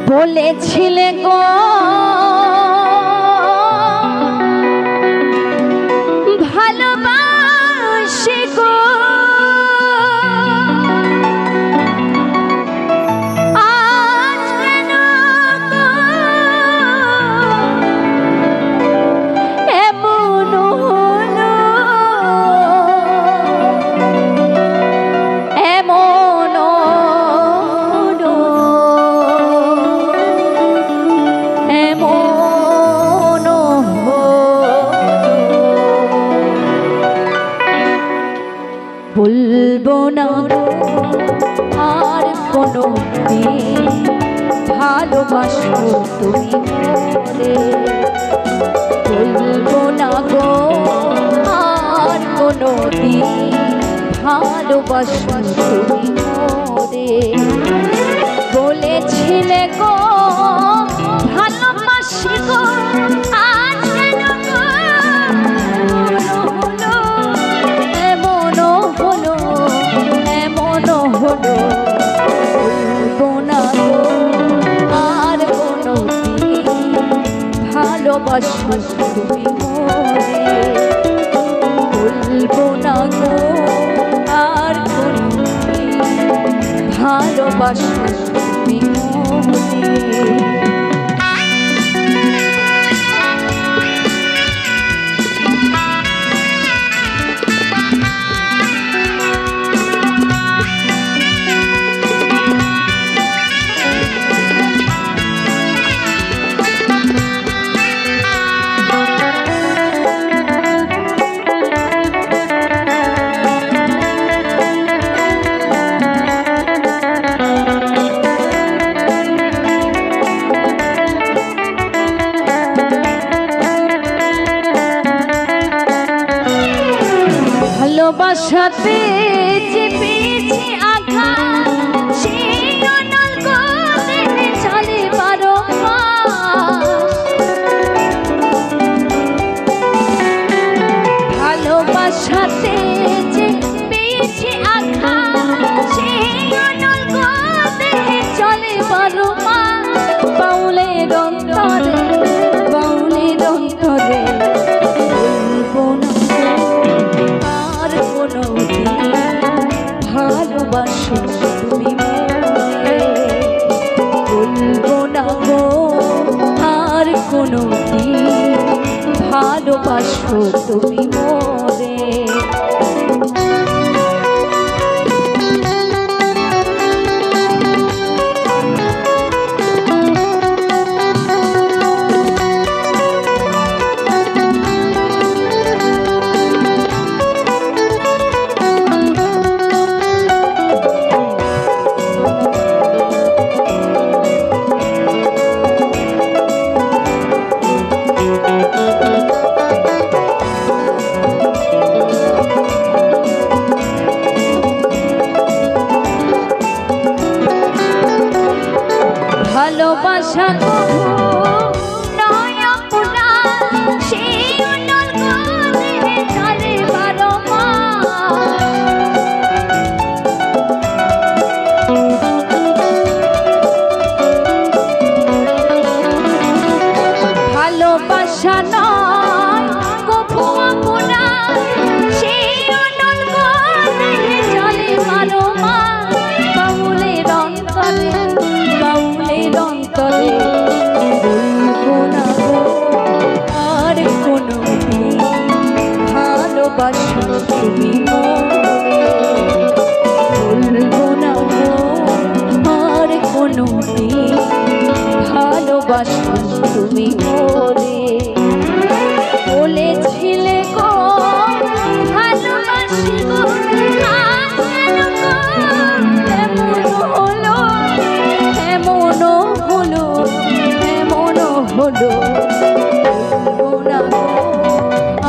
বলেছিলে গো ভালোবাসি গো আজ কেন এমন হলো এমন বলবো না আর কোনো দিন ভালোবাসো তুমি মোরে বলবো না গো আর কোনো দিন ভালোবাসো তুমি মোরে বলেছিলে গো ভালোবাসি গো আজ কেন গো ভালোবাসো তুমি মোরে বলবো না গো আর কোনদিন ভালোবাসো তুমি মোরে ভালোবাসাতে যে পেয়েছি আঘাত সেই অনল গলে চলে বারো মাস ভালোবাসাতে যে পেয়েছি আঘাত সেই অনল গলে চলে বারো মাস বাউলের অন্তরে বাউলের অন্তরে ভালোবাসো তুমি মোরে বলবো না গো আর কোনো দিন ভালোবাসো তুমি মোরে ভালোবাসা নয় পুরা সেই অনল গলে চলে বারো মাস ভালোবাসা নয় কপুয়া পুরা সেই অনল গলে চলে বারো মাস বাউলের অন্তরে অন্তরে বলবো না গো আর কোনো দিন ভালোবাসো তুমি মোরে বলবো না গো আর কোনো দিন ভালোবাসো তুমি মোরে বলেছিলে গো ভালোবাসি গো আজ কেন গো এমন হলো এমন হলো এমন হলো না গো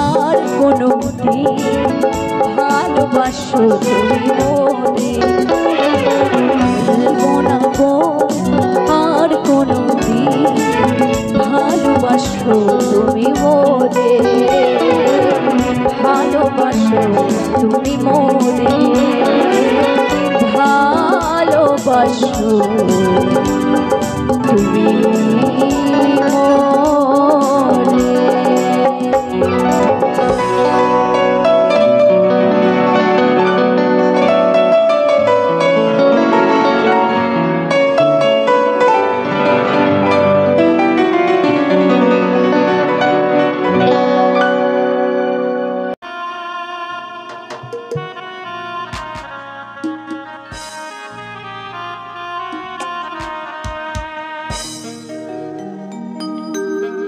আর কোনো দিন ভালোবাসো তুমি মোরে বলবো না গো আর কোনো দিন ভালোবাসো তুমি মোরে ভালোবাসো তুমি মোরে ভালোবাসো তুমি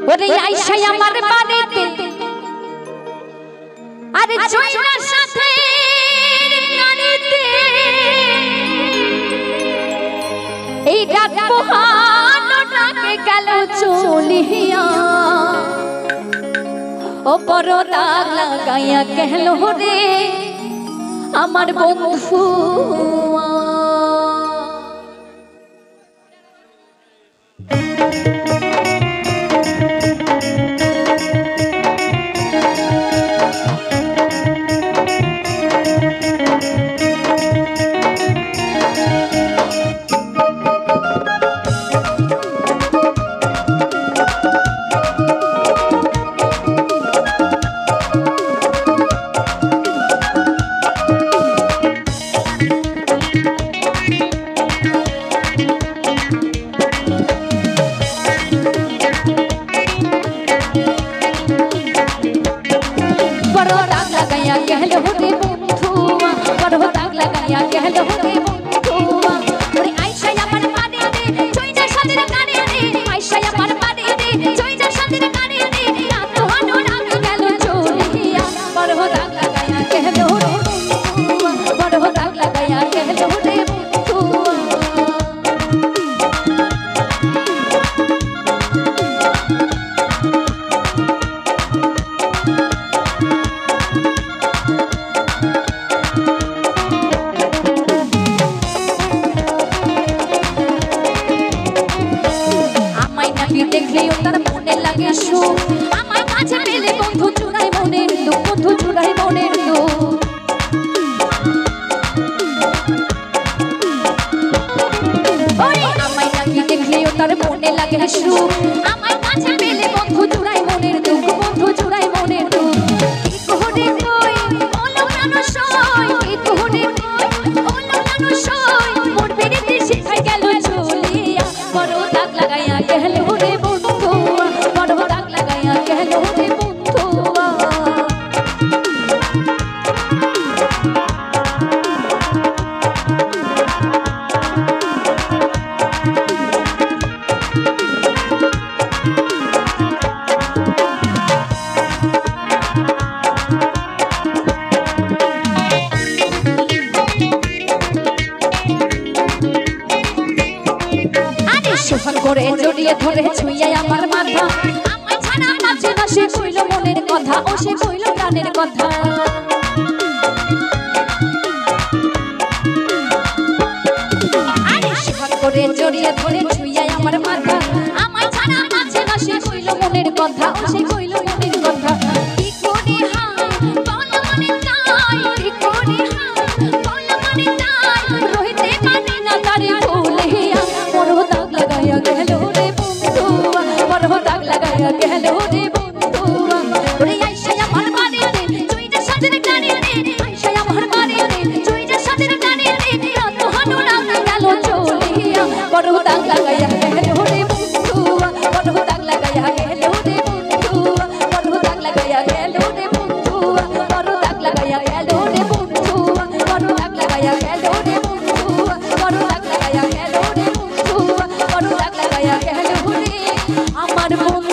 ওরে আইসাই আমার বাড়িতে আরে জয়নার সাথে গাড়িতে এই রাত পোহানো ডাকে গেল চলিয়া ও বড় দাগ লাগাইয়া গেল রে আমার বন্ধু জড়িয়ে ধরে ছুঁয়ে আমার মাথা আমায় ছাড়া বাঁচে না সে কইল মনের কথা ও সে কইল প্রাণের কথা আরে শিখন করে জড়িয়ে ধরে ছুঁয়ে আমার মাথা আমায় ছাড়া বাঁচে না সে কইল মনের কথা ও সে কইল মনের কথা কি করে বল মনে চাই কি করে বল মনে চাই রইতে পারি না তারে ভুলিয়া মোর দাগ লাগাইয়া গেল গেল রে বন্ধু ওরে আইসা আমার বাড়িতে চুইটা সাদের গাড়িতে আইসা আমার বাড়িতে চুইটা সাদের গাড়িতে রাত হানো রাত গেল চলিয়া বড় দাগ লাগাইয়া গেল রে বন্ধু বড় দাগ লাগাইয়া গেল রে বন্ধু বড় দাগ লাগাইয়া গেল রে বন্ধু বড় দাগ লাগাইয়া গেল রে বন্ধু বড় দাগ লাগাইয়া গেল রে বন্ধু বড় দাগ লাগাইয়া গেল রে বন্ধু বড় দাগ লাগাইয়া গেল রে আমার বন্ধু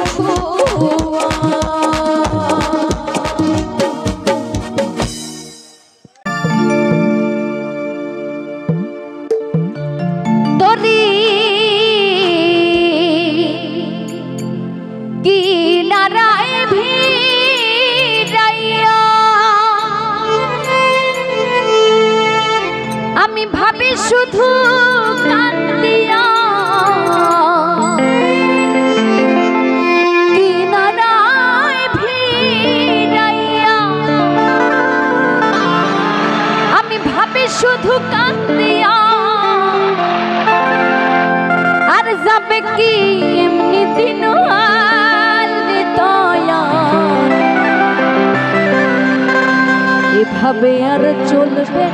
আমি ভাবি শুধু কান্দিয়া কিনারায় ভিড়াইয়া আমি ভাবি শুধু কান্দিয়া আর যাবে কি এমনি দিন এভাবে আর চলবে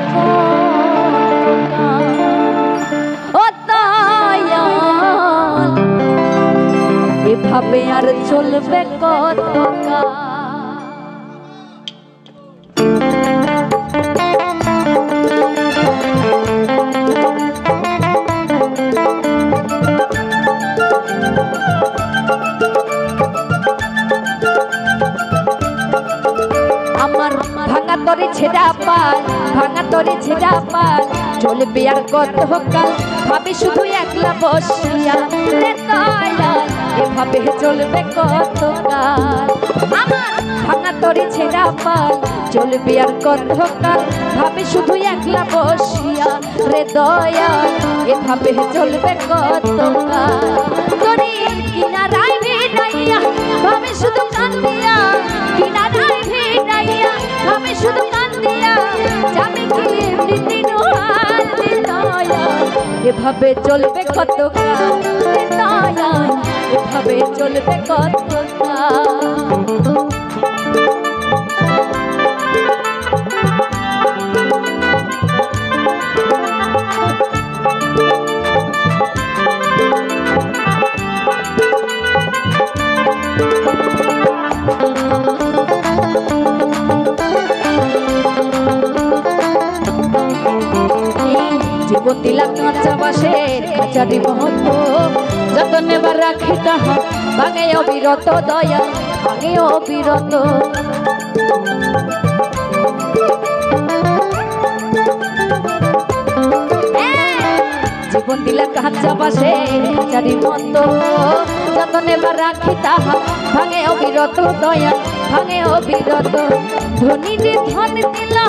ও দয়াল এভাবে আর চলবে কতকা তোরে ছেড়া পাল চলবে আর কত কাল ভাবে শুধু একলা বসিয়া রে দয়াল এভাবে চলবে কত কাল আমার ভাঙা তোরে ছেড়া পাল চলবে আর কত কাল ভাবে শুধু একলা বসিয়া রে দয়াল এভাবে চলবে কত কাল তোরে কিনারায় ভিড়াইয়া ভাবে শুধু কান্দিয়া কিনারায় ভিড়াইয়া ভাবে শুধু কান্দিয়া যাবে কি এমনি নোহাল রে দয়াল এভাবে চলবে কত কাল রে দয়াল এভাবে চলবে কত কাল জীবন দিলা কাঁচা বাসের খাঁচারি মহত্ব যতন এবার রাখি তাহা ভাঙে অবিরত দয়া ভাঙে অবিরত জীবন দিলা কাঁচা বাসের খাঁচারি মতো যতন এবার রাখি তাহা ভাঙে অবিরত দয়া ভাঙে অবিরত ধনী যে ধন দিলা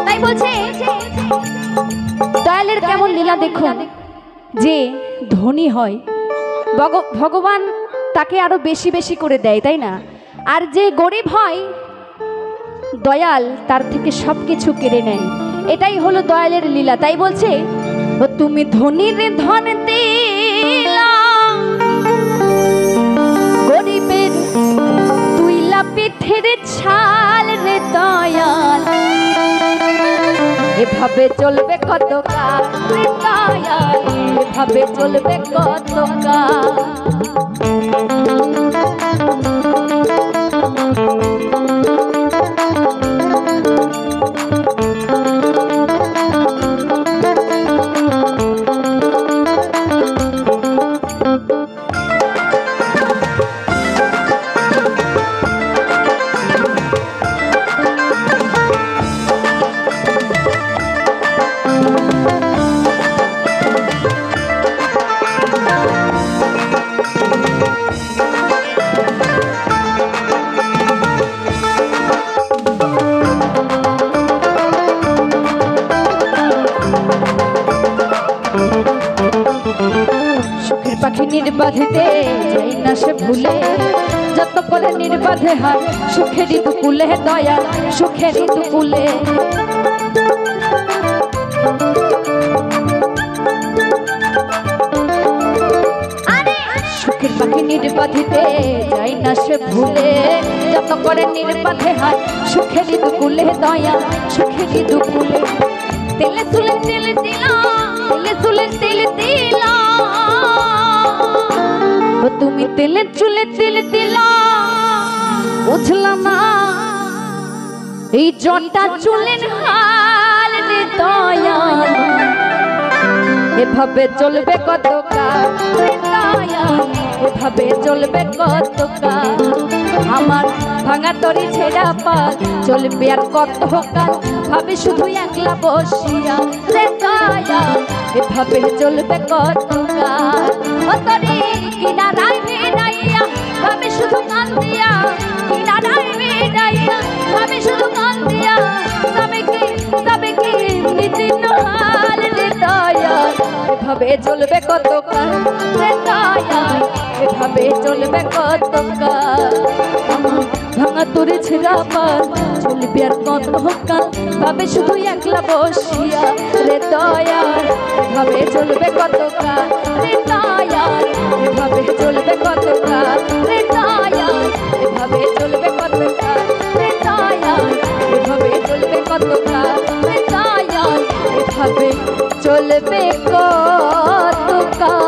তাই বলছে দয়ালের কেমন লীলা দেখুন যে ধনী হয় ভগবান তাকে আরো বেশি বেশি করে দেয় তাই না আর যে গরিব হয় দয়াল তার থেকে সবকিছু কেড়ে নেয় এটাই হলো দয়ালের লীলা তাই বলছে তুমি ধনীর ধন দিলা গরিবের তুইলা পিঠের ছাল রে দয়াল এভাবে চলবে কত কাল রে দয়াল এভাবে চলবে কত কাল পাখি নির্বাধিতে যাই না সে ভুলে যত করে নির্বাধে হয় সুখের দুকুলে দয়া সুখের দুকুলে সুখের পাখি নির্বাধিতে যাই না সে ভুলে যত করে নির্বাধে হয় সুখের দুকুলে দয়া সুখের দুকুলে তেলে তুলে তেলে দিলা তেলে তুলে তেলে দিলা তুমি তেলে চুলে তেলে দিলা বুঝলাম না এই জটা চুলের হাল রে দয়াল এভাবে চলবে কত কাল রে দয়াল এভাবে চলবে কত কাল আমার ভাঙা তরি ছেড়া পাল চলবে আর কত কাল ভাবে শুধু একলা বসিয়া রে দয়াল এভাবে চলবে কত কাল ও তরি কিনারায় ভিড়াইয়া ভাবে শুধু কান্দিয়া কিনারায় ভিড়াইয়া ভাবে শুধু কান্দিয়া তবে কি নিদিন হাল রে দয়াল এভাবে চলবে কত কাল রে দয়াল এভাবে চলবে কত কাল ভাঙা তোরে ছেড়া পাল চলবে আর কত কাল ভাবে শুধু একলা বসিয়া রে দয়াল এভাবে চলবে কত কাল রে দয়াল এভাবে চলবে কত কাল রে দয়াল এভাবে চলবে কত কাল রে দয়াল এভাবে চলবে কত কাল রে দয়াল এভাবে চলবে কত কাল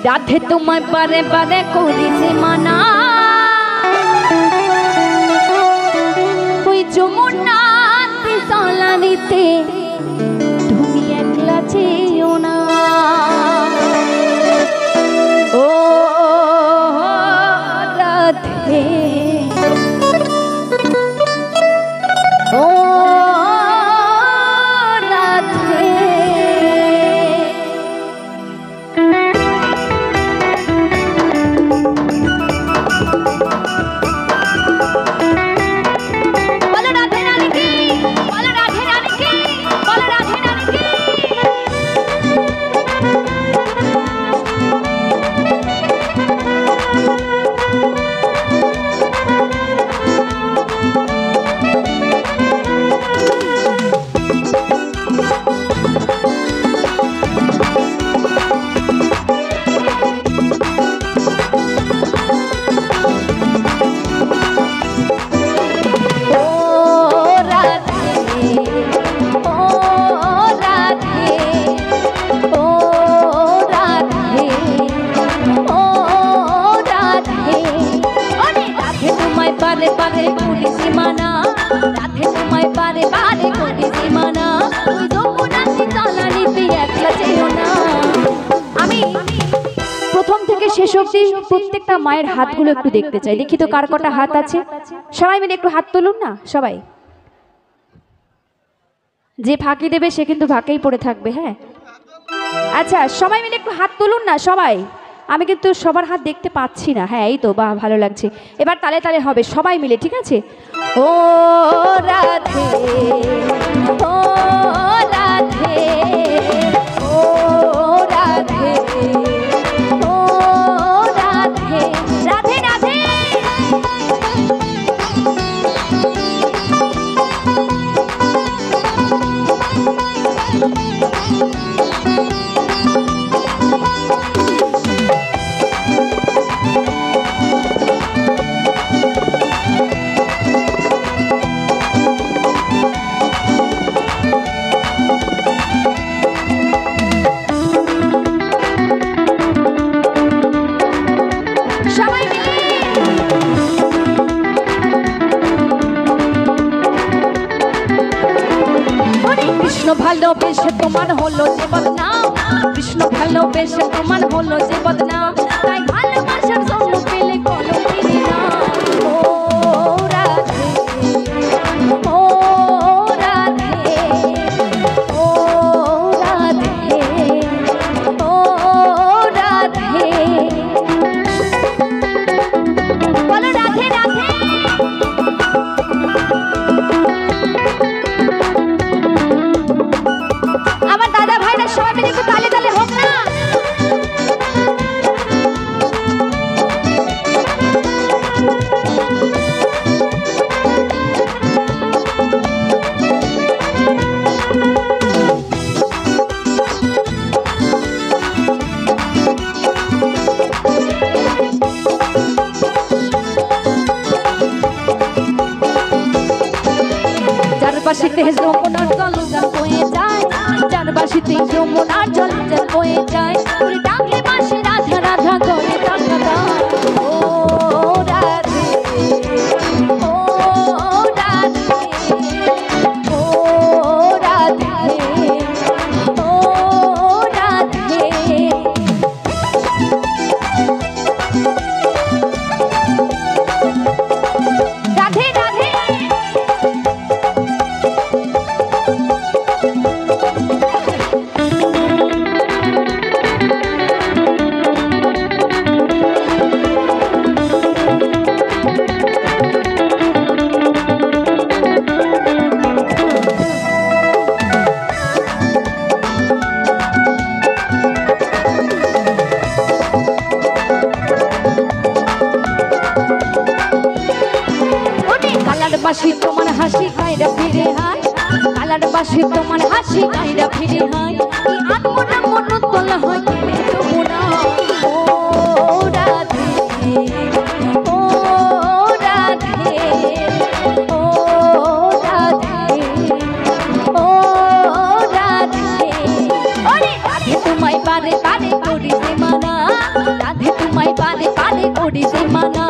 রাধে তোমায় বারে বারে করিছে মানা ওই যমুনা সালানিতে তুমি একলা চেয়েও না ও রাধে ও রাধে বলো রাধে রানী কি বলো রাধে রানী কি বলো রাধে রানী কি बारे बारे कोटी सीमाना राधे तुम्हारे बारे बारे कोटी सीमाना तो मुनाती ताला नीति একলা চেয়েও না আমি প্রথম থেকে শেষ অবধি প্রত্যেকটা মায়ের হাতগুলো একটু দেখতে চাই দেখি তো কার কটা হাত আছে সবাই মিলে একটু হাত তুলুন না সবাই যে ফাঁকি দেবে সে কিন্তু ফাঁকেই পড়ে থাকবে হ্যাঁ আচ্ছা সবাই মিলে একটু হাত তুলুন না সবাই আমি কিন্তু সবার হাত দেখতে পাচ্ছি না হ্যাঁ এই তো বাহ ভালো লাগছে এবার তালে তালে হবে সবাই মিলে ঠিক আছে ও রাধে ও রাধে ও রাধে ও রাধে রাধে রাধে কৃষ্ণ ভালোবেসে তোমার হলো যে বদনাম কৃষ্ণ ভালোবেসে তোমার হলো যে বদনাম তাই ভালোবাসার জন্য পেলে কলম কিনে না ও রাধে ও রাধে ও রাধে ও রাধে বলো রাধে রাধে সবাই মিলে একটু তালে তালে হোক না চারপাশে যমুনার জল বয়ে যায় চারপাশে যমুনার জল বয়ে যায় ডাকলে বাসে রাধা রাধা করে টাকা ও রাধে ও রাধে ও রাধে ও রাধে রাধে রাধে বাসি তোমার হাসি গাইরা ফিরে হাই কালার বাসি তোমার হাসি গাইরা ফিরে হাই এই আত্মটা মন তোলা হয় কেনে যমুনা ও রাধে ও রাধে ও রাধে ও রাধে ওরে রাধে তোমায় পারে পারে করি সে মানা রাধে তোমায় পারে পারে করি সে মানা